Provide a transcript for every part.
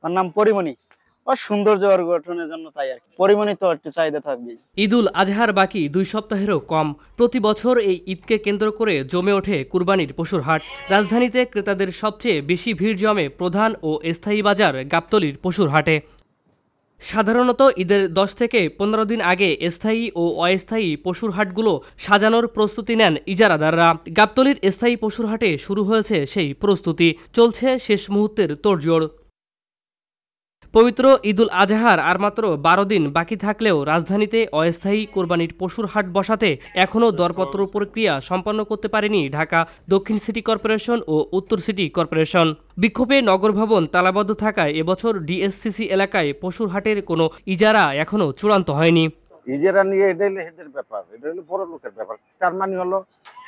ওর নাম পরিমণি। ওর সৌন্দর্য ওর গঠনের জন্য, তাই আর কি পরিমণি তো একটু চাহিদা থাকবেই। ঈদুল আজহার বাকি 2 সপ্তাহেরও কম। প্রতি বছর এই ঈদকে কেন্দ্র করে জমে ওঠে কুরবানির পশুর হাট। রাজধানীতে ক্রেতাদের সবচেয়ে বেশি ভিড় জমে প্রধান ও স্থায়ী বাজার গাবতলীর পশুর হাটে। সাধারণত ঈদের 10 থেকে 15 দিন আগে স্থায়ী ও অস্থায়ী পশুর হাটগুলো সাজানোর প্রস্তুতি নেন ইজারাদাররা। গাবতলীর স্থায়ী পশুর হাটে শুরু হয়েছে সেই প্রস্তুতি, চলছে শেষ মুহূর্তের তোড়জোড়। পবিত্র ঈদুল আজহার আর মাত্র 12 দিন বাকি থাকলেও রাজধানীতে অস্থায়ী কোরবানির পশুর হাট বসাতে এখনও দরপত্র প্রক্রিয়া সম্পন্ন করতে পারেনি ঢাকা দক্ষিণ সিটি কর্পোরেশন ও উত্তর সিটি কর্পোরেশন। বিক্ষোভে নগর ভবন তালাবদ্ধ থাকায় এবছর ডিএসসিসি এলাকায় পশুর হাটের কোনো ইজারা এখনও চূড়ান্ত হয়নি। ইজারা নিয়ে এটা হলো এদের ব্যাপার, এটা হলো বড় লোকের ব্যাপার। তার মানে হলো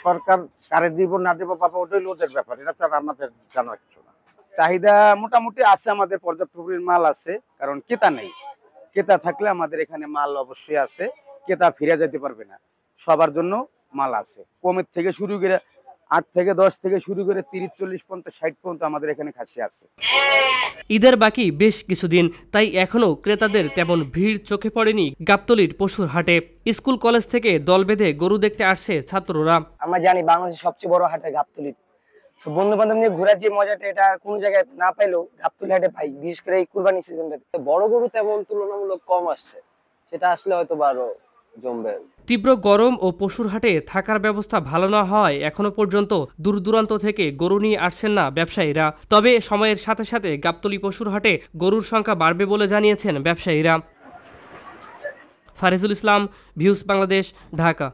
সরকার কারে দিব না দিব পাবো, ওটা হলো ওদের ব্যাপার, এটা তার আমাদের জানার কিছু না। চাহিদা মোটামুটি আছে, আমাদের পর্যাপ্ত পরিমাণ মাল আছে, কারণ ক্রেতা নেই। ক্রেতা থাকলে আমাদের এখানে মাল অবশ্যই আছে, ক্রেতা ফিরে যেতে পারবে না। সবার জন্য মাল আছে, কমের থেকে শুরু করে 8 থেকে 10 থেকে শুরু করে 30, 40, 50, 60 পর্যন্ত আমাদের এখানে খাসি আছে। ঈদের বাকি বেশ কিছুদিন, তাই এখনও ক্রেতাদের তেমন ভিড় চোখে পড়েনি গাবতলীর পশুর হাটে। স্কুল কলেজ থেকে দল বেঁধে গরু দেখতে আসছে ছাত্ররা। আমরা জানি বাংলাদেশের সবচেয়ে বড় হাট গাবতলী। বন্ধু বান্ধব নিয়ে ঘোরার যে মজাটা, এটা কোনো জায়গায় না পাইলেও গাবতলী হাটে পাই, বিশেষ করে এই কুরবানি সিজনটাতে। বড় গরু তেমন তুলনামূলক কম আসছে, সেটা আসলে হয়তো আরো জমবে। তীব্র গরম ও পশুর হাটে থাকার ব্যবস্থা ভালো না হওয়ায় এখনো পর্যন্ত দূর দূরান্ত থেকে গরু নিয়ে আসছেন না ব্যবসায়ীরা। তবে সময়ের সাথে সাথে গাবতলী পশুর হাটে গরুর সংখ্যা বাড়বে বলে জানিয়েছেন ব্যবসায়ীরা। ফারিজুল ইসলাম, ভিউজ বাংলাদেশ, ঢাকা।